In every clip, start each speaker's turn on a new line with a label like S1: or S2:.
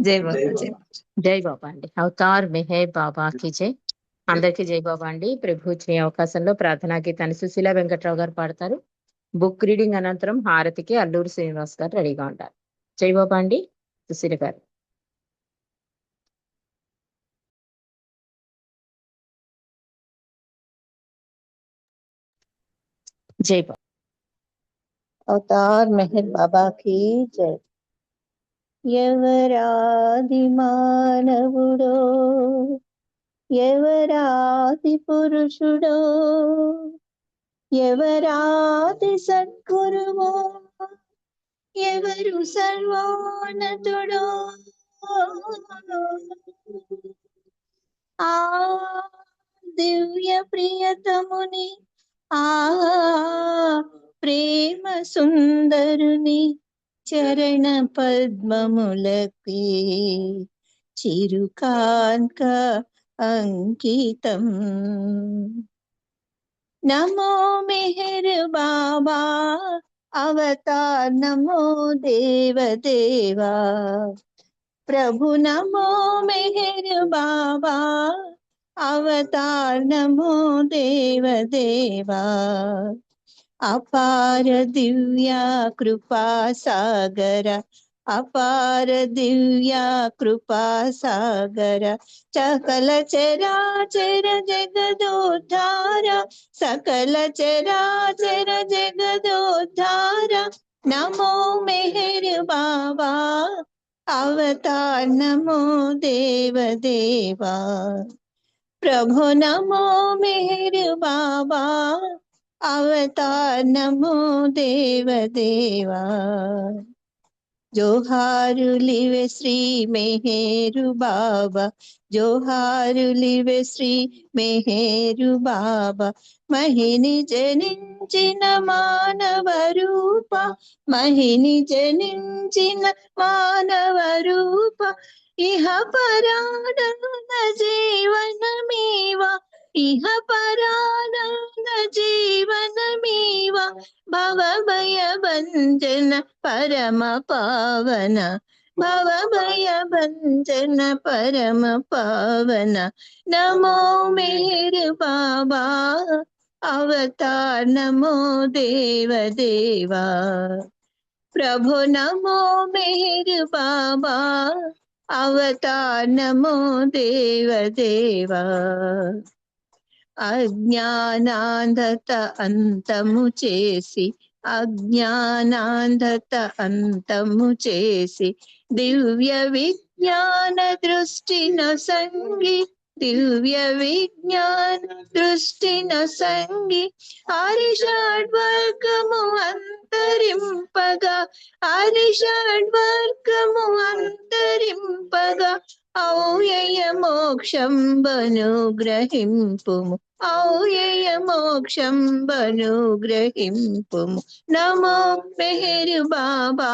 S1: జై బాబా జై
S2: జై బాబా అండి. అవతార్ మెహర్ బాబా కి జై. అందరికీ జై బాబా అండి. ప్రభు ఇచ్చిన అవకాశంలో ప్రార్థనా గీతాన్ని సుశీల వెంకట్రావు గారు పాడతారు. బుక్ రీడింగ్ అనంతరం హారతికి అల్లూరి శ్రీనివాస్ గారు రెడీగా ఉంటారు. జై బాబా అండి. సుశీల గారు. జై బాబా.
S1: అవతార్ మెహర్ బాబా కి జై. ఎవరాది మానవుడో, ఎవరాది పురుషుడో, ఎవరాది సద్గురువో, ఎవరు సర్వోన్నతుడో, ఆ దివ్య ప్రియతముని, ఆ ప్రేమ సుందరుని చరణ పద్మములకి చిరుకాంక అంకితం. నమో మెహర్ బాబా అవతార్, నమో దేవదేవా ప్రభు, నమో మెహర్ బాబా అవతార్, నమో దేవదేవా. అపార దివ్య కృపా సాగర, అపార దివ్య కృపా సాగర, సకల చరాచర జగదోద్ధార, సకల చరాచర జగదోద్ధార. నమో మెహర్ బాబా అవతార్, నమో దేవదేవా ప్రభు, నమో మెహర్ బాబా అవతార్, నమో దేవదేవా. జోహారులివే శ్రీ మెహేరు బాబా, జోహారులివే శ్రీ మెహేరు బాబా. మహిని జనించిన మానవ రూప, మహిని జనించిన మానవ రూప, ఇహ పరానంద జీవనమీవా, ఇహ పరానంద జీవనమీవా. భవభయ భంజన పరమ పావన, భవభయ భంజన పరమ పావన. నమో మెహర్ బాబా అవతార్, నమో దేవదేవా ప్రభు, నమో మెహర్ బాబా అవతార్, నమో దేవదేవా. అజ్ఞానాంధత అంతము చేసి, అజ్ఞానాంధత అంతము చేసి, దివ్య విజ్ఞాన దృష్టిన సంగి, దివ్య విజ్ఞాన దృష్టిన సంగి. హరిషడ్వర్గము అంతరింపగా, హరిషడ్వర్గము అంతరింపగా, ఔయయ మోక్షం బను గ్రహింపుము, ఔయయ మోక్షం బను గ్రహింపుము. నమో మెహర్ బాబా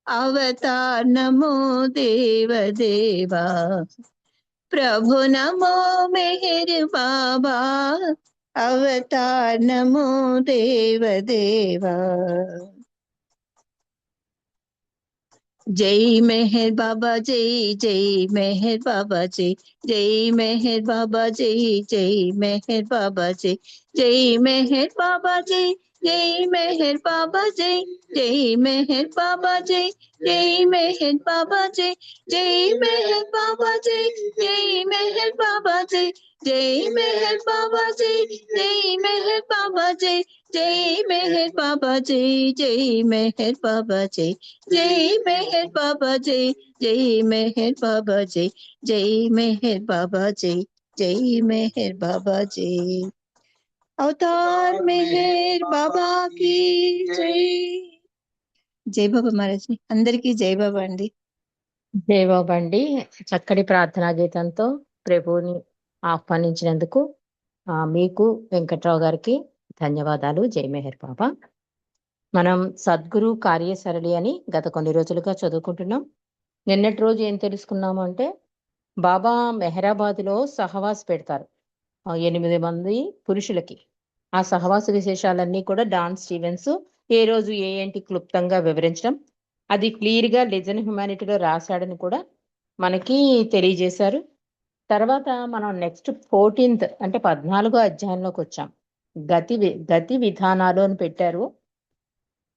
S1: అవతార్, నమో దేవదేవా ప్రభు, నమో మెహర్ బాబా అవతార్, నమో దేవదేవా. జై మెహర్ బాబా జై, జై మెహర్ బాబా జై, జై మెహర్ బాబా జై, జై మెహర్ బాబా జై, జై మెహర్ బాబా జై, జై మెహర్ బాబా జై, జై మెహర్ బాబా జై, జై మెహర్ బాబా జై, జై మెహర్ బాబా జై, జై మెహర్ బాబా జై, జై మెహర్ బాబా జై, జై మెహర్ బాబా జై, జై మెహర్ బాబా జై, జై మెహర్ బాబా జై, జై మెహర్ బాబా జై, జై మెహర్ బాబా జై, జై మెహర్ బాబా జై, జై మెహర్ బాబా జై. అవతార్ మెహర్ బాబా కి జై. జై బాబా మహారాజ్. అందరికీ జై బాబా అండి.
S2: జై బాబా అండి. చక్కటి ప్రార్థనా గీతంతో ప్రభువుని ఆహ్వానించినందుకు మీకు వెంకట్రావు గారికి ధన్యవాదాలు. జై మెహర్ బాబా. మనం సద్గురు కార్యసరళి అని గత కొన్ని రోజులుగా చదువుకుంటున్నాం. నిన్నటి రోజు ఏం తెలుసుకున్నాము అంటే, బాబా మెహరాబాద్లో సహవాస్ పెడతారు 8 మంది పురుషులకి. ఆ సహవాస విశేషాలన్నీ కూడా డాన్ స్టీవెన్స్ ఏ రోజు ఏంటి క్లుప్తంగా వివరించడం, అది క్లియర్గా లెజన్ హ్యుమానిటీలో రాశాడని కూడా మనకి తెలియజేశారు. తర్వాత మనం నెక్స్ట్ 14th అంటే 14వ అధ్యాయంలోకి వచ్చాం. గతి విధానాలు అని పెట్టారు.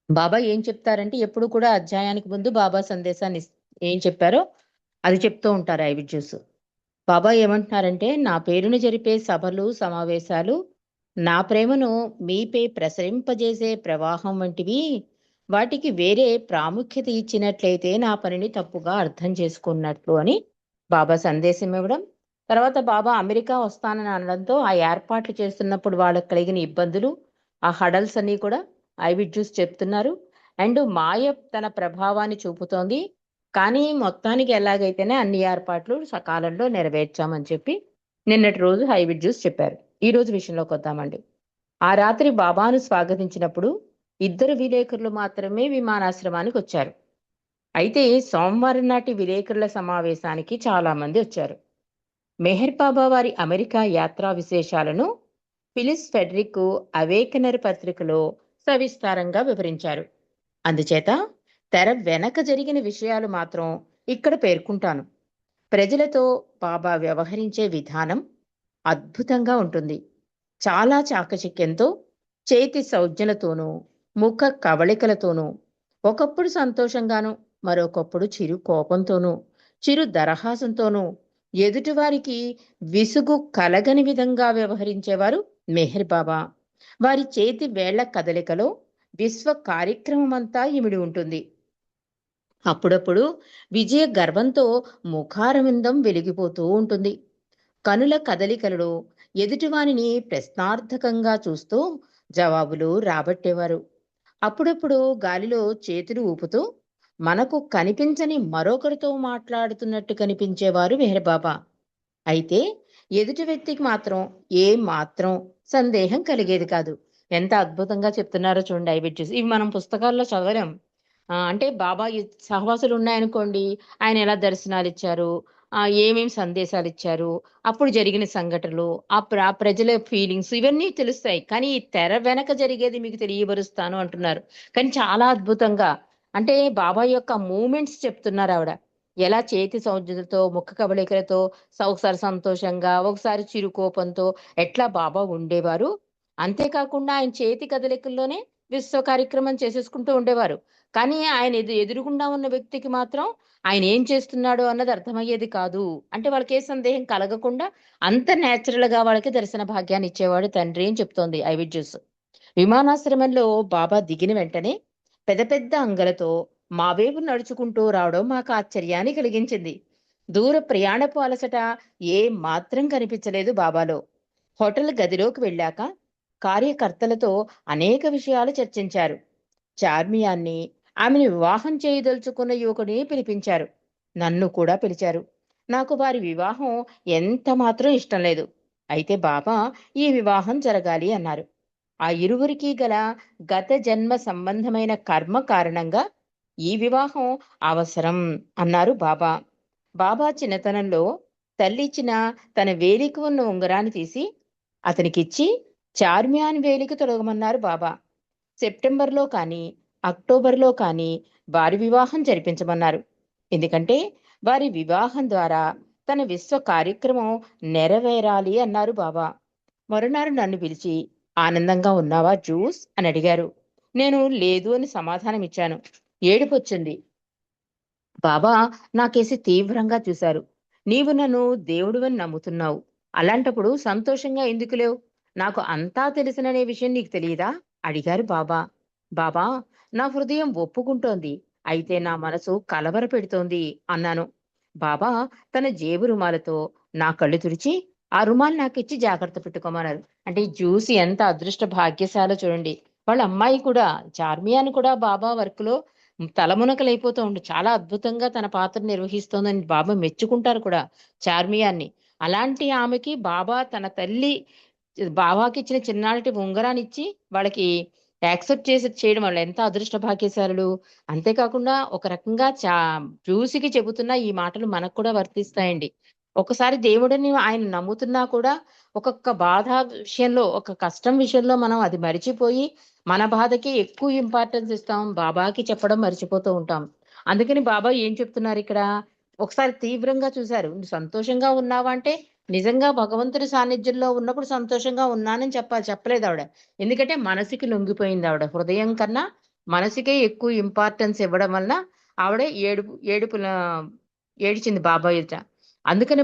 S2: బాబా ఏం చెప్తారంటే ఎప్పుడు కూడా అధ్యాయానికి ముందు బాబా సందేశాన్ని ఏం చెప్పారో అది చెప్తూ ఉంటారు ఐవిడ్యూస్. బాబా ఏమంటున్నారంటే, నా పేరును జరిపే సభలు సమావేశాలు నా ప్రేమను మీపై ప్రసరింపజేసే ప్రవాహం వంటివి. వాటికి వేరే ప్రాముఖ్యత ఇచ్చినట్లయితే నా పనిని తప్పుగా అర్థం చేసుకున్నట్లు అని బాబా సందేశం ఇవ్వడం. తర్వాత బాబా అమెరికా వస్తానని అనడంతో ఆ ఏర్పాట్లు చేస్తున్నప్పుడు వాళ్ళకి కలిగిన ఇబ్బందులు, ఆ హడల్స్ అన్ని కూడా ఐవిడ్యూస్ చెప్తున్నారు. అండ్ మాయ తన ప్రభావాన్ని చూపుతోంది, కానీ మొత్తానికి ఎలాగైతేనే అన్ని ఏర్పాట్లు సకాలంలో నెరవేర్చామని చెప్పి నిన్నటి రోజు ఐవిడ్యూస్ చెప్పారు. ఈ రోజు విషయంలోకి వద్దామండి. ఆ రాత్రి బాబాను స్వాగతించినప్పుడు 2 విలేకరులు మాత్రమే విమానాశ్రమానికి వచ్చారు. అయితే సోమవారం నాటి విలేకరుల సమావేశానికి చాలా మంది వచ్చారు. మెహర్ బాబా వారి అమెరికా యాత్రా విశేషాలను ఫిలిస్ ఫెడరిక్ అవేకనర్ పత్రికలో సవిస్తారంగా వివరించారు. అందుచేత తెర వెనక జరిగిన విషయాలు మాత్రం ఇక్కడ పేర్కొంటాను. ప్రజలతో బాబా వ్యవహరించే విధానం అద్భుతంగా ఉంటుంది. చాలా చాకచక్యంతో, చేతి సౌజ్ఞలతోనూ, ముఖ కవళికలతోనూ, ఒకప్పుడు సంతోషంగాను, మరొకప్పుడు చిరు కోపంతోనూ, చిరు దరహాసంతోనూ, ఎదుటివారికి విసుగు కలగని విధంగా వ్యవహరించేవారు మెహర్ బాబా. వారి చేతి వేళ్ల కదలికలో విశ్వ కార్యక్రమమంతా ఇమిడి ఉంటుంది. అప్పుడప్పుడు విజయ గర్వంతో ముఖారవిందం వెలిగిపోతూ ఉంటుంది. కనుల కదలికలలో ఎదుటివానిని ప్రశ్నార్థకంగా చూస్తూ జవాబులు రాబట్టేవారు. అప్పుడప్పుడు గాలిలో చేతులు ఊపుతూ మనకు కనిపించని మరొకరితో మాట్లాడుతున్నట్టు కనిపించేవారు మెహర్బాబా. అయితే ఎదుటి వ్యక్తికి మాత్రం ఏ మాత్రం సందేహం కలిగేది కాదు. ఎంత అద్భుతంగా చెప్తున్నారో చూడండి ఐవిడ్యూస్. ఇవి మనం పుస్తకాల్లో చదవలేం. అంటే బాబా సహవాసులు ఉన్నాయనుకోండి, ఆయన ఎలా దర్శనాలు ఇచ్చారు, ఏమేమి సందేశాలు ఇచ్చారు, అప్పుడు జరిగిన సంఘటనలు, ఆ ప్రజల ఫీలింగ్స్ ఇవన్నీ తెలుస్తాయి. కానీ ఈ తెర వెనక జరిగేది మీకు తెలియబరుస్తాను అంటున్నారు. కానీ చాలా అద్భుతంగా అంటే బాబా యొక్క మూమెంట్స్ చెప్తున్నారు ఆవిడ. ఎలా చేతి సౌజ్ఞతతో, ముఖ కవళికలతో, ఒకసారి సంతోషంగా, ఒకసారి చిరు కోపంతో ఎట్లా బాబా ఉండేవారు. అంతేకాకుండా ఆయన చేతి కదలికల్లోనే విశ్వ కార్యక్రమం చేసేసుకుంటూ ఉండేవారు. కానీ ఆయన ఎదురుగుండా ఉన్న వ్యక్తికి మాత్రం ఆయన ఏం చేస్తున్నాడు అన్నది అర్థమయ్యేది కాదు. అంటే వాళ్ళకి ఏ సందేహం కలగకుండా అంత నేచురల్ గా వాళ్ళకి దర్శన భాగ్యాన్ని ఇచ్చేవాడు తండ్రి అని చెప్తోంది ఐవిడ్యూస్. విమానాశ్రమంలో బాబా దిగిన వెంటనే పెద్ద పెద్ద అంగలతో మా వైపు నడుచుకుంటూ రావడం మాకు ఆశ్చర్యాన్ని కలిగించింది. దూర ప్రయాణపు అలసట ఏ మాత్రం కనిపించలేదు బాబాలో. హోటల్ గదిలోకి వెళ్ళాక కార్యకర్తలతో అనేక విషయాలు చర్చించారు. చార్మియాన్ని, ఆమెను వివాహం చేయదలుచుకున్న యువకుడిని పిలిపించారు. నన్ను కూడా పిలిచారు. నాకు వారి వివాహం ఎంత మాత్రం ఇష్టం లేదు. అయితే బాబా ఈ వివాహం జరగాలి అన్నారు. ఆ ఇరువురికి గల గత జన్మ సంబంధమైన కర్మ కారణంగా ఈ వివాహం అవసరం అన్నారు బాబా. బాబా చిన్నతనంలో తల్లిచ్చిన తన వేలికి ఉన్న ఉంగరాన్ని తీసి అతనికిచ్చి చార్మియాన్ వేలికి తొలగమన్నారు బాబా. సెప్టెంబర్లో కానీ అక్టోబర్లో కానీ వారి వివాహం జరిపించమన్నారు. ఎందుకంటే వారి వివాహం ద్వారా తన విశ్వ కార్యక్రమం నెరవేరాలి అన్నారు బాబా. మరునాడు నన్ను పిలిచి ఆనందంగా ఉన్నావా జూస్ అని అడిగారు. నేను లేదు అని సమాధానం ఇచ్చాను. ఏడుపొచ్చింది. బాబా నాకేసి తీవ్రంగా చూశారు. నీవు నన్ను దేవుడివని నమ్ముతున్నావు. అలాంటప్పుడు సంతోషంగా ఎందుకు లేవు? నాకు అంతా తెలిసిననే విషయం నీకు తెలియదా అడిగారు బాబా. బాబా, నా హృదయం ఒప్పుకుంటోంది, అయితే నా మనసు కలవర పెడుతోంది అన్నాను. బాబా తన జేబు రుమాలతో నా కళ్ళు తుడిచి ఆ రుమాలు నాకిచ్చి జాగ్రత్త పెట్టుకోమన్నారు. అంటే ఈ జ్యూస్ ఎంత అదృష్ట భాగ్యశాలో చూడండి. వాళ్ళ అమ్మాయి కూడా, చార్మియాని కూడా బాబా వర్క్ లో తలమునకలైపోతూ ఉండు. చాలా అద్భుతంగా తన పాత్ర నిర్వహిస్తోందని బాబా మెచ్చుకుంటారు కూడా చార్మియాన్ని. అలాంటి ఆమెకి బాబా తన తల్లి బాబాకి ఇచ్చిన చిన్నాటి ఉంగరాన్ని ఇచ్చి వాళ్ళకి యాక్సెప్ట్ చేయడం వల్ల ఎంత అదృష్ట భాగ్యశాలులు. అంతేకాకుండా ఒక రకంగా చూసికి చెబుతున్న ఈ మాటలు మనకు కూడా వర్తిస్తాయండి. ఒకసారి దేవుడిని ఆయన నమ్ముతున్నా కూడా ఒక్కొక్క బాధ విషయంలో, ఒక కష్టం విషయంలో మనం అది మరిచిపోయి మన బాధకి ఎక్కువ ఇంపార్టెన్స్ ఇస్తాం. బాబాకి చెప్పడం మర్చిపోతూ ఉంటాం. అందుకని బాబా ఏం చెప్తున్నారు ఇక్కడ, ఒకసారి తీవ్రంగా చూశారు. నువ్వు సంతోషంగా ఉన్నావా అంటే నిజంగా భగవంతుడి సాన్నిధ్యంలో ఉన్నప్పుడు సంతోషంగా ఉన్నానని చెప్పలేదు ఆవిడ. ఎందుకంటే మనసుకి లొంగిపోయింది ఆవిడ. హృదయం కన్నా మనసుకే ఎక్కువ ఇంపార్టెన్స్ ఇవ్వడం వలన ఆవిడ ఏడుపుల ఏడిచింది బాబా ఎదుట. అందుకని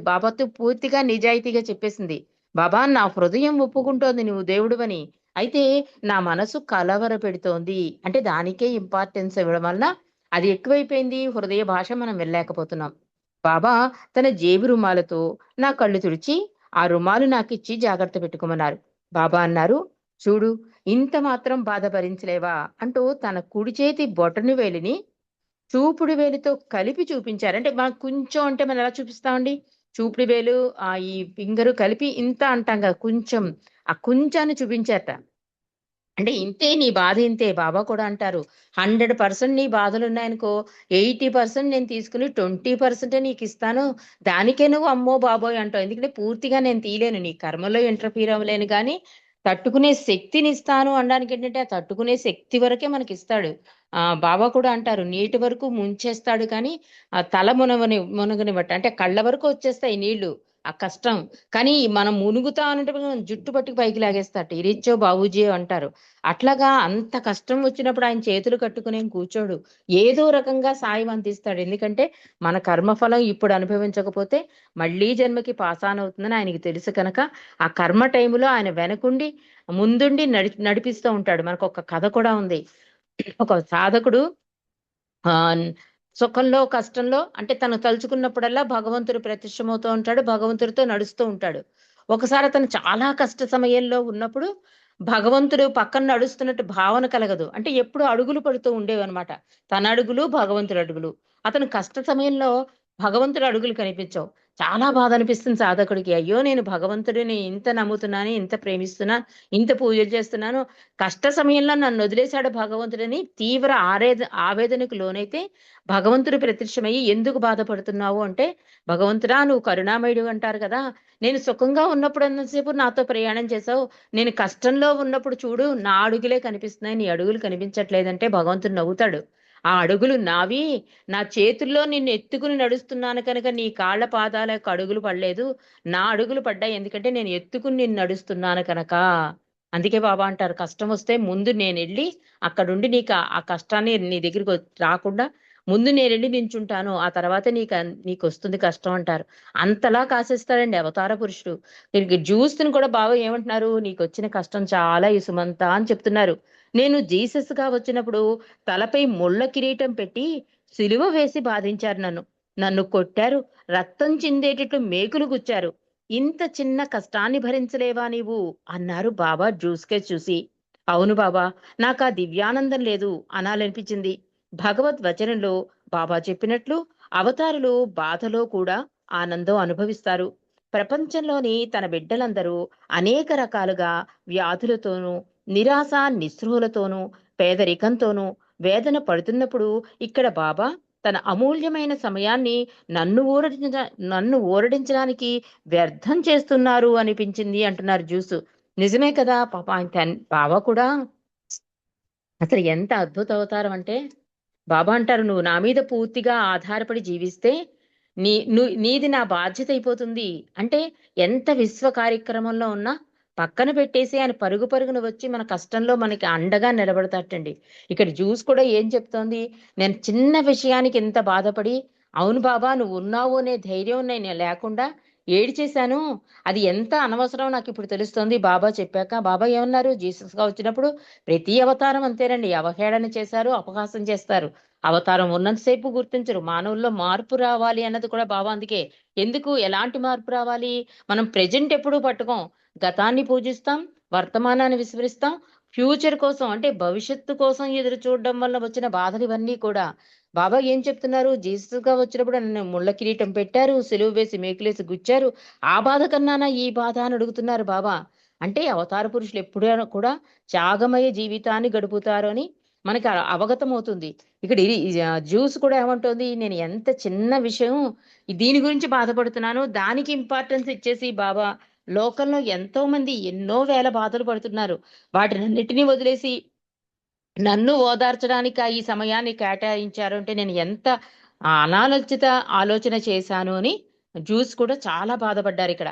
S2: బాబాతో పూర్తిగా నిజాయితీగా చెప్పేసింది, బాబా నా హృదయం ఒప్పుకుంటోంది నువ్వు దేవుడివని, అయితే నా మనసు కలవర పెడుతోంది అంటే దానికే ఇంపార్టెన్స్ ఇవ్వడం వలన అది ఎక్కువైపోయింది, హృదయ భాష మనం వెళ్ళలేకపోతున్నాం. బాబా తన జేబు రుమాలతో నా కళ్ళు తుడిచి ఆ రుమాలు నాకిచ్చి జాగ్రత్త పెట్టుకోమన్నారు. బాబా అన్నారు, చూడు ఇంత మాత్రం బాధ భరించలేవా అంటూ తన కుడి చేతి బొటను వేలిని చూపుడు వేలుతో కలిపి చూపించారు. అంటే మనం కొంచెం అంటే మనం ఎలా చూపిస్తామండి, చూపుడు వేలు ఈ ఫింగరు కలిపి ఇంత అంటాం కదా, కొంచెం ఆ కొంచాన్ని చూపించారట. అంటే ఇంతే నీ బాధ ఇంతే. బాబా కూడా అంటారు, 100% నీ బాధలు ఉన్నాయనుకో 80% నేను తీసుకుని 20% నీకు ఇస్తాను, దానికే నువ్వు అమ్మో బాబోయ్ అంటావు. ఎందుకంటే పూర్తిగా నేను తీయలేను, నీ కర్మలో ఇంటర్ఫీర్ అవ్వలేను, కానీ తట్టుకునే శక్తిని ఇస్తాను అనడానికి ఏంటంటే ఆ తట్టుకునే శక్తి వరకే మనకి ఇస్తాడు. బాబా కూడా అంటారు, నీటి వరకు ముంచేస్తాడు కానీ ఆ తల మునగనివ్వట, అంటే కళ్ళ వరకు వచ్చేస్తాయి నీళ్లు ఆ కష్టం, కానీ మనం మునుగుతా అంటే జుట్టు పట్టుకు పైకి లాగేస్తాడు, ఇరిచ్చో బాబూజీ అంటారు. అట్లాగా అంత కష్టం వచ్చినప్పుడు ఆయన చేతులు కట్టుకుని కూర్చోడు, ఏదో రకంగా సాయం అందిస్తాడు. ఎందుకంటే మన కర్మఫలం ఇప్పుడు అనుభవించకపోతే మళ్ళీ జన్మకి పాసాన్ అవుతుందని ఆయనకి తెలుసు కనుక ఆ కర్మ టైంలో ఆయన వెనకుండి ముందుండి నడిపిస్తూ ఉంటాడు. మనకు ఒక కథ కూడా ఉంది. ఒక సాధకుడు ఆ సుఖంలో కష్టంలో అంటే తను తలుచుకున్నప్పుడల్లా భగవంతుడు ప్రత్యక్షమవుతూ ఉంటాడు, భగవంతుడితో నడుస్తూ ఉంటాడు. ఒకసారి అతను చాలా కష్ట సమయంలో ఉన్నప్పుడు భగవంతుడు పక్కన నడుస్తున్నట్టు భావన కలగదు, అంటే ఎప్పుడు అడుగులు పడుతూ ఉండేవన్నమాట, తన అడుగులు భగవంతుడి అడుగులు. అతను కష్ట సమయంలో భగవంతుడి అడుగులు కనిపించవు. చాలా బాధ అనిపిస్తుంది సాధకుడికి, అయ్యో నేను భగవంతుడిని ఇంత నమ్ముతున్నాను, ఇంత ప్రేమిస్తున్నా, ఇంత పూజలు చేస్తున్నాను, కష్ట సమయంలో నన్ను వదిలేశాడు భగవంతుడని తీవ్ర ఆవేదనకు లోనైతే భగవంతుడు ప్రత్యక్షమయ్యి ఎందుకు బాధపడుతున్నావు అంటే, భగవంతుడా నువ్వు కరుణామయుడు అంటారు కదా, నేను సుఖంగా ఉన్నప్పుడు అన్నసేపు నాతో ప్రయాణం చేసావు, నేను కష్టంలో ఉన్నప్పుడు చూడు నా అడుగులే కనిపిస్తున్నాయి, నీ అడుగులు కనిపించట్లేదంటే భగవంతుడు నవ్వుతాడు. ఆ అడుగులు నావి, నా చేతుల్లో నిన్ను ఎత్తుకుని నడుస్తున్నాను కనుక నీ కాళ్ళ పాదాలకు అడుగులు పడలేదు, నా అడుగులు పడ్డాయి ఎందుకంటే నేను ఎత్తుకుని నిన్ను నడుస్తున్నాను కనుక. అందుకే బాబా అంటారు, కష్టం వస్తే ముందు నేను వెళ్ళి అక్కడుండి నీకు ఆ కష్టాన్ని నీ దగ్గరికి రాకుండా ముందు నేను వెళ్ళి నించుంటాను, ఆ తర్వాత నీకు వస్తుంది కష్టం అంటారు. అంతలా కాసేస్తాడండి అవతార పురుషుడు. దీనికి జ్యూస్ని కూడా బాబా ఏమంటున్నారు, నీకు వచ్చిన కష్టం చాలా ఈ సుమంత అని చెప్తున్నారు. నేను జీసస్ గా వచ్చినప్పుడు తలపై ముళ్ళ కిరీటం పెట్టి సిలువ వేసి బాధించారు, నన్ను కొట్టారు, రక్తం చిందేటట్లు మేకులు గుచ్చారు, ఇంత చిన్న కష్టాన్ని భరించలేవా నీవు అన్నారు బాబా జ్యూస్కే చూసి. అవును బాబా, నాకు ఆ దివ్యానందం లేదు అనాలనిపించింది. భగవద్ వచనంలో బాబా చెప్పినట్లు అవతారులు బాధలో కూడా ఆనందం అనుభవిస్తారు. ప్రపంచంలోని తన బిడ్డలందరూ అనేక రకాలుగా వ్యాధులతోనూ నిరాశ నిస్పృహలతోనూ పేదరికంతోనూ వేదన పడుతున్నప్పుడు ఇక్కడ బాబా తన అమూల్యమైన సమయాన్ని నన్ను ఊరడించడానికి వ్యర్థం చేస్తున్నారు అనిపించింది అంటున్నారు జ్యూసు. నిజమే కదా పాప, బాబా కూడా అసలు ఎంత అద్భుత అవతారం అంటే, బాబా అంటారు, నువ్వు నా మీద పూర్తిగా ఆధారపడి జీవిస్తే నీది నా బాధ్యత అయిపోతుంది అంటే, ఎంత విశ్వ కార్యక్రమంలో ఉన్నా పక్కన పెట్టేసి ఆయన పరుగు పరుగున వచ్చి మన కష్టంలో మనకి అండగా నిలబడతాటండి. ఇక్కడ జ్యూస్ కూడా ఏం చెప్తోంది, నేను చిన్న విషయానికి ఎంత బాధపడి, అవును బాబా నువ్వు ఉన్నావు అనే ధైర్యం నేను లేకుండా ఏడ్చేశాను, అది ఎంత అనవసరం నాకు ఇప్పుడు తెలుస్తోంది బాబా చెప్పాక. బాబా ఏమన్నారు, జీసస్ గా వచ్చినప్పుడు ప్రతి అవతారం అంతేనండి, అవహేళన చేశారు, అపహాసం చేస్తారు, అవతారం ఉన్నంతసేపు గుర్తించరు. మానవుల్లో మార్పు రావాలి అన్నది కూడా బాబా అందుకే. ఎందుకు ఎలాంటి మార్పు రావాలి, మనం ప్రెజెంట్ ఎప్పుడూ పట్టుకోం, గతాన్ని పూజిస్తాం, వర్తమానాన్ని విస్మరిస్తాం, ఫ్యూచర్ కోసం అంటే భవిష్యత్తు కోసం ఎదురు చూడడం వల్ల వచ్చిన బాధలు ఇవన్నీ కూడా. బాబా ఏం చెప్తున్నారు, జీసస్ గా వచ్చినప్పుడు నన్ను ముళ్ళ కిరీటం పెట్టారు, సిలువ వేసి మేకులేసి గుచ్చారు, ఆ బాధ కన్నానా ఈ బాధ అని అడుగుతున్నారు బాబా. అంటే అవతార పురుషులు ఎప్పుడైనా కూడా త్యాగమయ జీవితాన్ని గడుపుతారు అని మనకి అవగతం అవుతుంది. ఇక్కడ జ్యూస్ కూడా ఏమంటుంది, నేను ఎంత చిన్న విషయం దీని గురించి బాధపడుతున్నాను, దానికి ఇంపార్టెన్స్ ఇచ్చేసి బాబా లోకంలో ఎంతో మంది ఎన్నో వేల బాధలు పడుతున్నారు, వాటినన్నిటినీ వదిలేసి నన్ను ఓదార్చడానికి ఈ సమయాన్ని కేటాయించారు అంటే నేను ఎంత అనాలోచిత ఆలోచన చేశాను అని జ్యూస్ కూడా చాలా బాధపడ్డారు ఇక్కడ.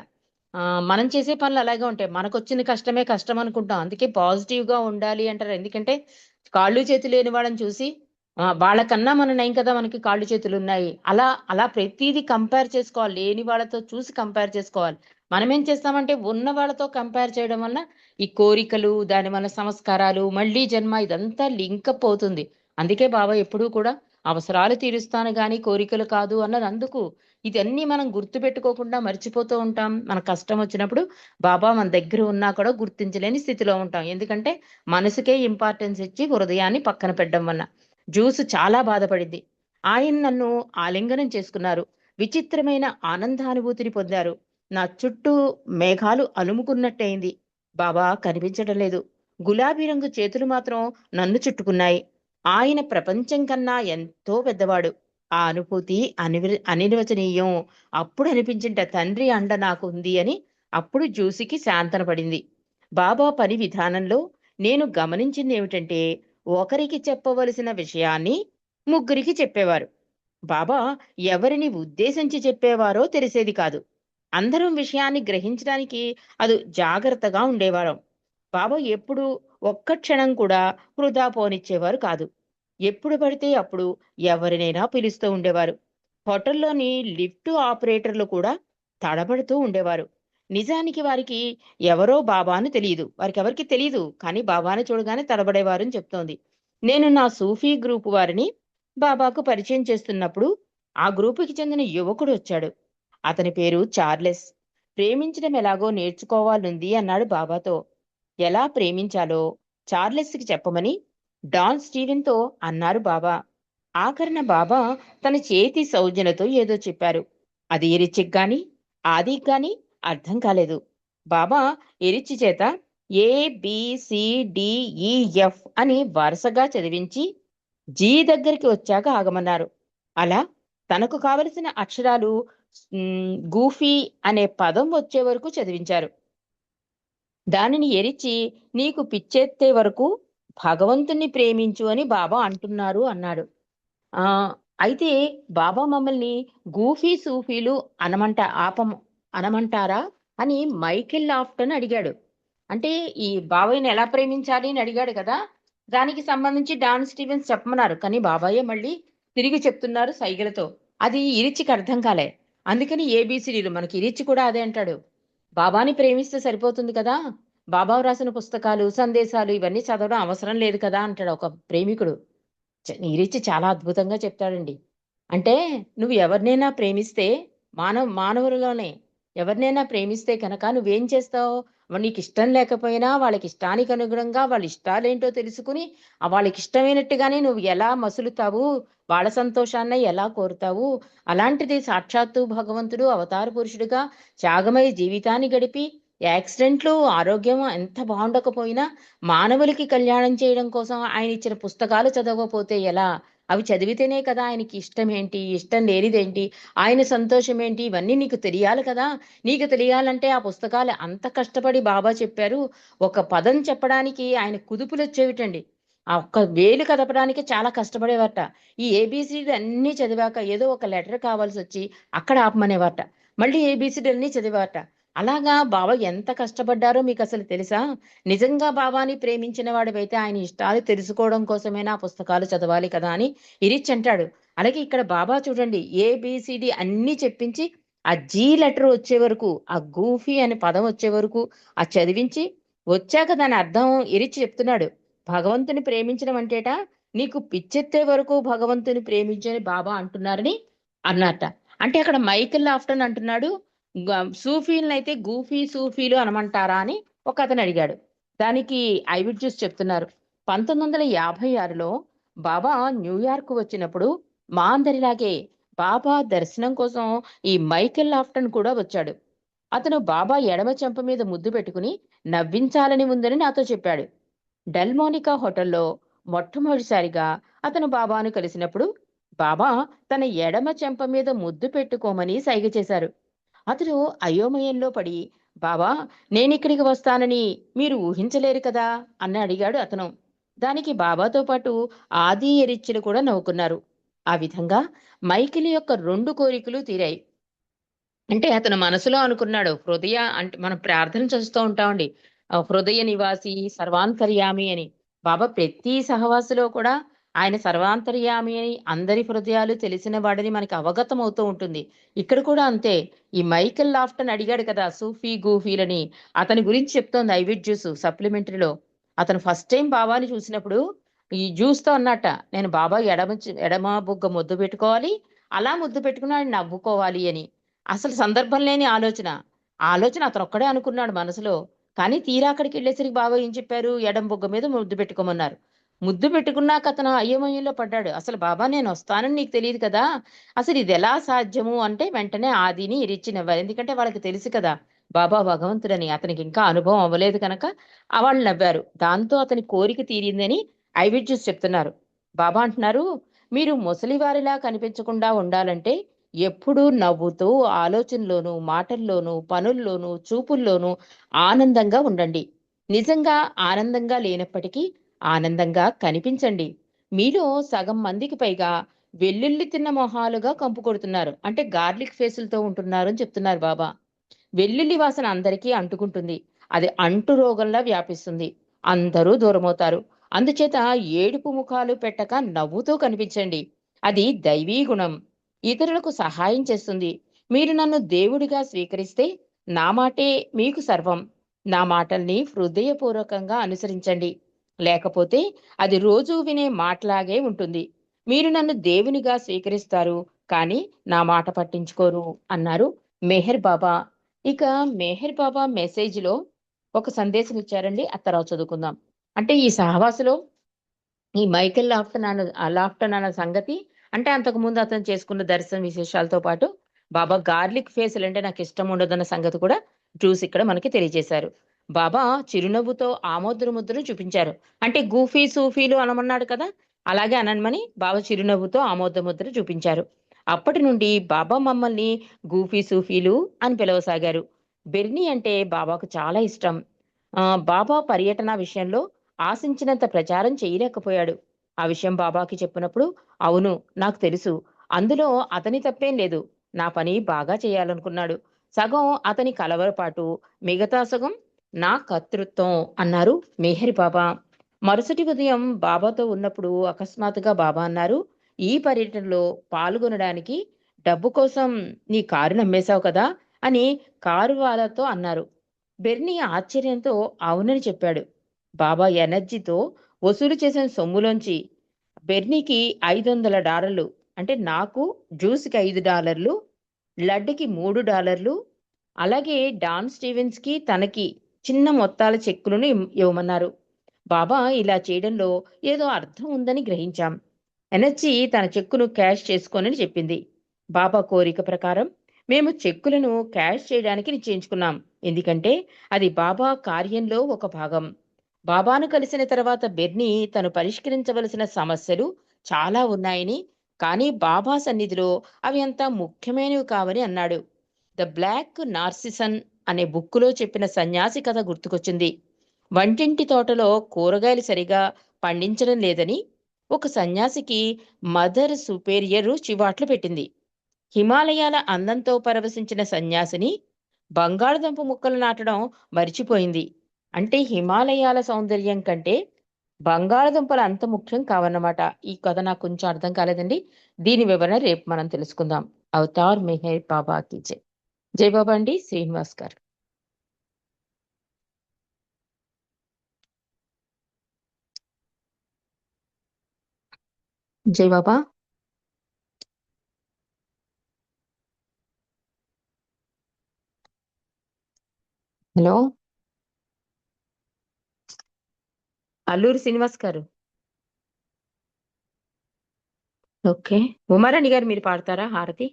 S2: మనం చేసే పనులు అలాగే ఉంటాయి. మనకొచ్చిన కష్టమే కష్టం అనుకుంటాం. అందుకే పాజిటివ్ గా ఉండాలి అంటారు. ఎందుకంటే కాళ్ళు చేతులు లేని వాళ్ళని చూసి వాళ్ళకన్నా మన నయం కదా, మనకి కాళ్ళు చేతులు ఉన్నాయి, అలా అలా ప్రతిదీ కంపేర్ చేసుకోవాలి. లేని వాళ్ళతో చూసి కంపేర్ చేసుకోవాలి. మనం ఏం చేస్తామంటే ఉన్న వాళ్ళతో కంపేర్ చేయడం వల్ల ఈ కోరికలు, దాని వల్ల సంస్కారాలు, మళ్ళీ జన్మ ఇదంతా లింకప్ అవుతుంది. అందుకే బాబా ఎప్పుడూ కూడా అవసరాలు తీరుస్తాను గాని కోరికలు కాదు అన్నది అందుకు. ఇదన్నీ మనం గుర్తు పెట్టుకోకుండా మర్చిపోతూ ఉంటాం. మన కష్టం వచ్చినప్పుడు బాబా మన దగ్గర ఉన్నా కూడా గుర్తించలేని స్థితిలో ఉంటాం. ఎందుకంటే మనసుకే ఇంపార్టెన్స్ ఇచ్చి హృదయాన్ని పక్కన పెట్టడం వల్ల. జ్యూస్ చాలా బాధపడింది. ఆయన నన్ను ఆలింగనం చేసుకున్నారు. విచిత్రమైన ఆనందానుభూతిని పొందారు. నా చుట్టూ మేఘాలు అలుముకున్నట్టయింది. బాబా కనిపించడం లేదు. గులాబీ రంగు చేతులు మాత్రం నన్ను చుట్టుకున్నాయి. ఆయన ప్రపంచం కన్నా ఎంతో పెద్దవాడు. ఆ అనుభూతి అనిర్వచనీయం. అప్పుడు అనిపించింట తండ్రి అండ నాకు ఉంది అని. అప్పుడు జ్యూసికి శాంతన పడింది. బాబా పని విధానంలో నేను గమనించింది ఏమిటంటే, ఒకరికి చెప్పవలసిన విషయాన్ని ముగ్గురికి చెప్పేవారు. బాబా ఎవరిని ఉద్దేశించి చెప్పేవారో తెలిసేది కాదు. అందరం విషయాన్ని గ్రహించడానికి అది జాగ్రత్తగా ఉండేవారం. బాబా ఎప్పుడు ఒక్క క్షణం కూడా వృధా పోనిచ్చేవారు కాదు. ఎప్పుడు పడితే అప్పుడు ఎవరినైనా పిలుస్తూ ఉండేవారు. హోటల్లోని లిఫ్ట్ ఆపరేటర్లు కూడా తడబడుతూ ఉండేవారు. నిజానికి వారికి ఎవరో బాబాను తెలియదు, వారికి ఎవరికి తెలియదు, కానీ బాబాను చూడగానే తడబడేవారని చెప్తోంది. నేను నా సూఫీ గ్రూపు వారిని బాబాకు పరిచయం చేస్తున్నప్పుడు ఆ గ్రూపుకి చెందిన యువకుడు వచ్చాడు. అతని పేరు చార్లెస్. ప్రేమించడం ఎలాగో నేర్చుకోవాలంది అన్నాడు బాబాతో. ఎలా ప్రేమించాలో చార్లెస్కి చెప్పమని డాన్ స్టీవెన్తో అన్నారు బాబా. ఆఖరణ బాబా తన చేతి సౌజన్యతో ఏదో చెప్పారు. అది ఎరిచిక్ గాని ఆదిక్ గాని అర్థం కాలేదు. బాబా ఎరిచి చేత ABCDEF అని వరుసగా చదివించి జీ దగ్గరికి వచ్చాక ఆగమన్నారు. అలా తనకు కావలసిన అక్షరాలు గూఫీ అనే పదం వచ్చే వరకు చదివించారు. దానిని ఎరిచి నీకు పిచ్చెత్తే వరకు భగవంతుణ్ణి ప్రేమించు అని బాబా అంటున్నారు అన్నాడు. ఆ అయితే బాబా మమ్మల్ని గూఫీ సూఫీలు అనమంటారా అని మైకేల్ లాఫ్టన్ అడిగాడు. అంటే ఈ బాబాయ్ని ఎలా ప్రేమించాలి అని అడిగాడు కదా, దానికి సంబంధించి డాన్ స్టీవెన్స్ చెప్పమన్నారు. కానీ బాబాయే మళ్ళీ తిరిగి చెప్తున్నారు సైగలతో. అది ఇరిచికి అర్థం కాలే. అందుకని ఏబిసిడీలు మనకి ఇరిచి కూడా అదే అంటాడు. బాబాని ప్రేమిస్తే సరిపోతుంది కదా, బాబా రాసిన పుస్తకాలు, సందేశాలు ఇవన్నీ చదవడం అవసరం లేదు కదా అంటాడు ఒక ప్రేమికుడు. ఇరిచి చాలా అద్భుతంగా చెప్తాడండి. అంటే నువ్వు ఎవరినైనా ప్రేమిస్తే మానవులలోనే ఎవరినైనా ప్రేమిస్తే కనుక నువ్వేం చేస్తావు? నీకు ఇష్టం లేకపోయినా వాళ్ళకి ఇష్టానికి అనుగుణంగా వాళ్ళ ఇష్టాలేంటో తెలుసుకుని వాళ్ళకి ఇష్టమైనట్టుగానే నువ్వు ఎలా మసులుతావు, వాళ్ళ సంతోషాన్ని ఎలా కోరుతావు. అలాంటిది సాక్షాత్తు భగవంతుడు అవతార పురుషుడిగా త్యాగమయ జీవితాన్ని గడిపి యాక్సిడెంట్లు ఆరోగ్యం ఎంత బాగుండకపోయినా మానవులకి కళ్యాణం చేయడం కోసం ఆయన ఇచ్చిన పుస్తకాలు చదవకపోతే ఎలా? అవి చదివితేనే కదా ఆయనకి ఇష్టం ఏంటి, ఇష్టం లేనిదేంటి, ఆయన సంతోషం ఏంటి, ఇవన్నీ నీకు తెలియాలి కదా. నీకు తెలియాలంటే ఆ పుస్తకాలు అంత కష్టపడి బాబా చెప్పారు. ఒక పదం చెప్పడానికి ఆయన కుదుపులు వచ్చేవిటండి. ఆ ఒక్క వేలు కదపడానికి చాలా కష్టపడేవారట. ఈ ఏబిసిడి అన్నీ చదివాక ఏదో ఒక లెటర్ కావాల్సి వచ్చి అక్కడ ఆపమనేవారట. మళ్ళీ ఏబిసిడి అన్నీ చదివారట. అలాగా బాబా ఎంత కష్టపడ్డారో మీకు అసలు తెలుసా? నిజంగా బాబాని ప్రేమించిన వాడివైతే ఆయన ఇష్టాలు తెలుసుకోవడం కోసమైనా ఆ పుస్తకాలు చదవాలి కదా అని ఇరిచ్ అంటాడు. అలాగే ఇక్కడ బాబా చూడండి ఏబిసిడి అన్ని చెప్పించి ఆ జీ లెటర్ వచ్చే వరకు, ఆ గూఫీ అనే పదం వచ్చే వరకు ఆ చదివించి వచ్చాక దాని అర్థం ఇరిచి చెప్తున్నాడు. భగవంతుని ప్రేమించడం అంటేట నీకు పిచ్చెత్తే వరకు భగవంతుని ప్రేమించని బాబా అంటున్నారని అన్నట. అంటే అక్కడ మైకేల్ లాఫ్టన్ అంటున్నాడు సూఫీలనైతే గూఫీ సూఫీలు అనమంటారా అని ఒక అతను అడిగాడు. దానికి ఐవిడ్జూస్ చెప్తున్నారు. 1956లో బాబా న్యూయార్క్ వచ్చినప్పుడు మా అందరిలాగే బాబా దర్శనం కోసం ఈ మైకేల్ లాఫ్టన్ కూడా వచ్చాడు. అతను బాబా ఎడమ చెంప మీద ముద్దు పెట్టుకుని నవ్వించాలని ఉందని నాతో చెప్పాడు. డెల్మోనికా హోటల్లో మొట్టమొదటిసారిగా అతను బాబాను కలిసినప్పుడు బాబా తన ఎడమ చెంప మీద ముద్దు పెట్టుకోమని సైగ చేశారు. అతను అయోమయంలో పడి బాబా నేనిక్కడికి వస్తానని మీరు ఊహించలేరు కదా అని అడిగాడు అతను. దానికి బాబాతో పాటు ఆది ఎరిచ్చులు కూడా నవ్వుకున్నారు. ఆ విధంగా మైకిల్ యొక్క 2 కోరికలు తీరాయి. అంటే అతను మనసులో అనుకున్నాడు, హృదయ అంటే మనం ప్రార్థన చేస్తూ ఉంటామండి, హృదయ నివాసి సర్వాంతర్యామి అని. బాబా ప్రతి సహవాసులో కూడా ఆయన సర్వాంతర్యామి అని, అందరి హృదయాలు తెలిసిన వాడని మనకి అవగతం అవుతూ ఉంటుంది. ఇక్కడ కూడా అంతే. ఈ మైకెల్ లాఫ్టన్ అడిగాడు కదా సూఫీ గూఫీలని, అతని గురించి చెప్తోంది ఐవిడ్ జ్యూస్ సప్లిమెంటరీలో. అతను ఫస్ట్ టైం బాబాని చూసినప్పుడు ఈ జ్యూస్ తో అన్నట్ట, నేను బాబా ఎడమ బుగ్గ ముద్దు పెట్టుకోవాలి, అలా ముద్దు పెట్టుకుని ఆయన నవ్వుకోవాలి అని. అసలు సందర్భం లేని ఆలోచన. ఆ ఆలోచన అతను ఒక్కడే అనుకున్నాడు మనసులో. కానీ తీరా అక్కడికి వెళ్ళేసరికి బాబా ఏం చెప్పారు? ఎడం బుగ్గ మీద ముద్దు పెట్టుకోమన్నారు. ముద్దు పెట్టుకున్నాక అతను అయోమయంలో పడ్డాడు. అసలు బాబా నేను వస్తానని నీకు తెలియదు కదా, అసలు ఇది ఎలా సాధ్యము అంటే వెంటనే ఆదిని ఇరిచ్చినవ్వారు. ఎందుకంటే వాళ్ళకి తెలుసు కదా బాబా భగవంతుడని. అతనికి ఇంకా అనుభవం అవ్వలేదు కనుక వాళ్ళు నవ్వారు. దాంతో అతని కోరిక తీరిందని ఐవిడ్యూస్ చెప్తున్నారు. బాబా అంటున్నారు, మీరు ముసలివారిలా కనిపించకుండా ఉండాలంటే ఎప్పుడూ నవ్వుతూ ఆలోచనలోనూ, మాటల్లోనూ, పనుల్లోనూ, చూపుల్లోనూ ఆనందంగా ఉండండి. నిజంగా ఆనందంగా లేనప్పటికీ ఆనందంగా కనిపించండి. మీలో సగం మందికి పైగా వెల్లుల్లి తిన్న మొహాలుగా కంపు కొడుతున్నారు. అంటే గార్లిక్ ఫేసులతో ఉంటున్నారు అని చెప్తున్నారు బాబా. వెల్లుల్లి వాసన అందరికీ అంటుకుంటుంది. అది అంటు రోగంలా వ్యాపిస్తుంది. అందరూ దూరమవుతారు. అందుచేత ఏడుపు ముఖాలు పెట్టక నవ్వుతూ కనిపించండి. అది దైవీ గుణం. ఇతరులకు సహాయం చేస్తుంది. మీరు నన్ను దేవుడిగా స్వీకరిస్తే నా మాటే మీకు సర్వం. నా మాటల్ని హృదయపూర్వకంగా అనుసరించండి. లేకపోతే అది రోజూ వినే మాటలాగే ఉంటుంది. మీరు నన్ను దేవునిగా స్వీకరిస్తారు, కానీ నా మాట పట్టించుకోరు అన్నారు మెహర్ బాబా. ఇక మెహర్ బాబా మెసేజ్‌లో ఒక సందేశం ఇచ్చారండి. ఆ తర్వాత చదువుకుందాం. అంటే ఈ సహవాసలో ఈ మైకేల్ లాఫ్టన్ అన్న సంగతి, అంటే అంతకుముందు అతను చేసుకున్న దర్శన విశేషాలతో పాటు బాబా గార్లిక్ ఫేసులు అంటే నాకు ఇష్టం ఉండదన్న సంగతి కూడా జ్యూస్ ఇక్కడ మనకి తెలియజేశారు. బాబా చిరునవ్వుతో ఆమోదర ముద్రను చూపించారు. అంటే గూఫీ సూఫీలు అనమన్నాడు కదా, అలాగే అనమని బాబా చిరునవ్వుతో ఆమోద ముద్ర చూపించారు. అప్పటి నుండి బాబా మమ్మల్ని గూఫీ సూఫీలు అని పిలవసాగారు. బెర్నీ అంటే బాబాకు చాలా ఇష్టం. బాబా పర్యటన విషయంలో ఆశించినంత ప్రచారం చేయలేకపోయాడు. ఆ విషయం బాబాకి చెప్పినప్పుడు, అవును నాకు తెలుసు, అందులో అతని తప్పేం లేదు, నా పని బాగా చేయాలనుకున్నాడు. సగం అతని కలవరపాటు, మిగతా సగం నా కర్తృత్వం అన్నారు మెహర్ బాబా. మరుసటి ఉదయం బాబాతో ఉన్నప్పుడు అకస్మాత్తుగా బాబా అన్నారు, ఈ పర్యటనలో పాల్గొనడానికి డబ్బు కోసం నీ కారు నమ్మేశావు కదా అని కారు వాళ్ళతో అన్నారు. బెర్నీ ఆశ్చర్యంతో అవునని చెప్పాడు. బాబా ఎనర్జీతో వసూలు చేసిన సొమ్ములోంచి బెర్నీకి $500, అంటే నాకు జ్యూస్‌కి $5, లడ్డుకి $3, అలాగే డాన్ స్టీవెన్స్‌కి తనకి చిన్న మొత్తాల చెక్కులను ఇవ్వమన్నారు. బాబా ఇలా చేయడంలో ఏదో అర్థం ఉందని గ్రహించాం. ఎనర్జీ తన చెక్కును క్యాష్ చేసుకోనని చెప్పింది. బాబా కోరిక ప్రకారం మేము చెక్కులను క్యాష్ చేయడానికి నిశ్చయించుకున్నాం. ఎందుకంటే అది బాబా కార్యంలో ఒక భాగం. బాబాను కలిసిన తర్వాత బెర్నీ తను పరిష్కరించవలసిన సమస్యలు చాలా ఉన్నాయని, కానీ బాబా సన్నిధిలో అవి అంత ముఖ్యమైనవి కావని అన్నాడు. ద బ్లాక్ నార్సిసన్ అనే బుక్కులో చెప్పిన సన్యాసి కథ గుర్తుకొచ్చింది. వంటింటి తోటలో కూరగాయలు సరిగా పండించడం లేదని ఒక సన్యాసికి మదర్ సుపేరియర్ చివాట్లు పెట్టింది. హిమాలయాల అందంతో పరవశించిన సన్యాసిని బంగాళదుంప ముక్కలు నాటడం మరిచిపోయింది. అంటే హిమాలయాల సౌందర్యం కంటే బంగాళదుంపలు అంత ముఖ్యం కావన్నమాట. ఈ కథ నాకు కొంచెం అర్థం కాలేదండి. దీని వివరణ రేపు మనం తెలుసుకుందాం. అవతార్ మెహర్ బాబా కీ జై. జై బాబా అండి. శ్రీనివాస్ గారు. జై బాబా. హలో, అల్లూరి శ్రీనివాస్ గారు. ఓకే, ఉమారాణి గారు మీరు పాడతారా హారతి?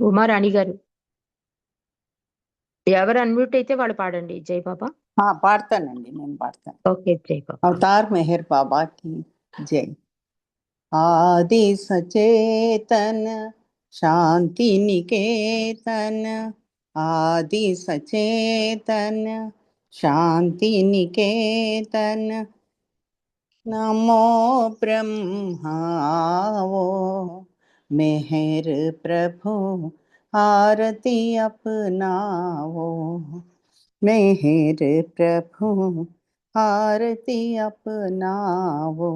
S2: ఉమారాణి గారు, ఎవరు అన్మ్యూట్ అయితే వాళ్ళు పాడండి. జై బాబా.
S3: పాడతానండి, నేను పాడతాను.
S2: ఓకే, జై బాబా.
S3: అవతార్ మెహర్ బాబా की जय। आदि सचेतन शांति निकेतन आदि सचेतन शांति निकेतन नमो ब्रह्मावो मेहर प्रभु आरती अपनावो मेहर प्रभु आरती अपनावो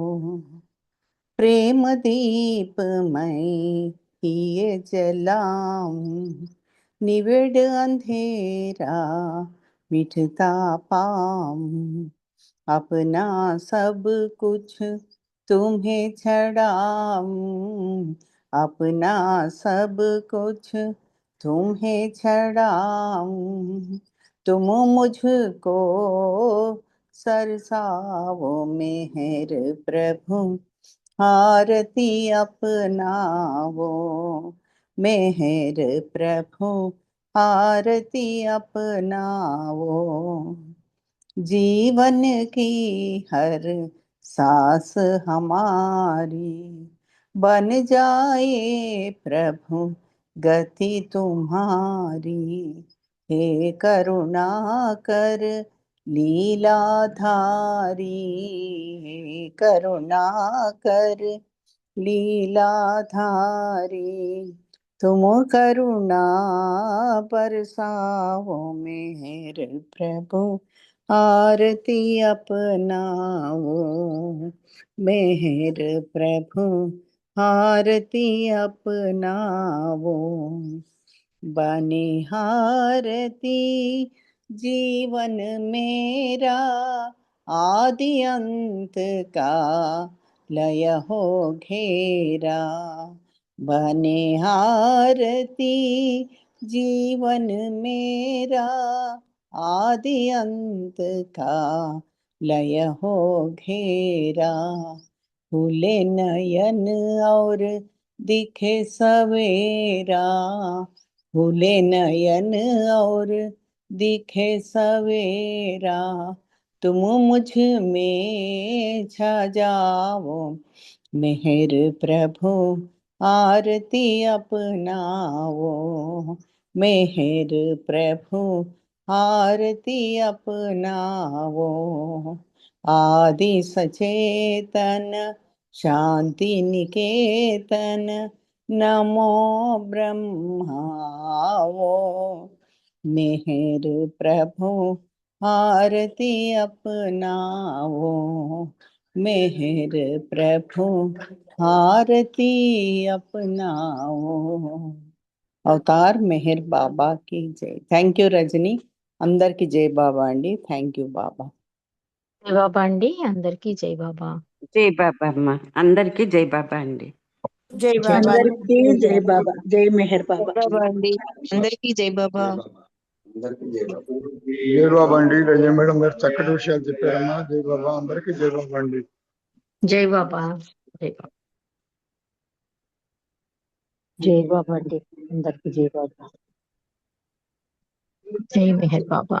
S3: प्रेम दीप मैं ये जलाऊं निविड़ अंधेरा मिटता पाऊं अपना सब कुछ तुम्हें छड़ाऊं अपना सब कुछ तुम्हें छड़ाऊं तुम मुझको सरसाओ मेहर प्रभु आरती अपनावो मेहर प्रभु आरती अपनावो जीवन की हर सांस हमारी बन जाए प्रभु गति तुम्हारी हे करुणा कर लीलाधारी हे करुणा कर लीलाधारी तुम करुणा बरसाओ मेहर प्रभु आरती अपनाओ मेहर प्रभु आरती अपनाओ बनिहारती जीवन मेरा आदि अंत का लय हो घेरा बनिहारती जीवन मेरा आदि अंत का लय हो घेरा खुले नयन और दिखे सवेरा खुले नयन और दिखे सवेरा तुम मुझ में छा जाओ मेहर प्रभु आरती अपनाओ मेहर प्रभु आरती अपनाओ आदि सचेतन शांति निकेतन नमो ब्रह्माओ मेहर प्रभु आरती अपनाओ मेहर प्रभु आरती अपनाओ అవతార్ మెహర్ బాబా కి జై థ్యాంక్ యూ రజని అందరికి జై బాబా అండి థ్యాంక్ యూ బాబా
S2: జై బాబా అండి అందరికీ జై బాబా
S4: జై బాబా అమ్మ అందరికీ జై బాబా అండి
S5: జై బాబా
S6: అందరికీ జై బాబా జై మెహర్ బాబా
S1: బాబా అండి అందరికీ జై బాబా
S7: జై బాబా అండి రజనీ మేడం గారు చక్కటి విషయాలు చెప్పారమ్మా జై బాబా అందరికీ జై బాబా అండి
S2: జై బాబా జై బాబా జై బాబా అండి అందరికీ జై బాబా జై మెహర్ బాబా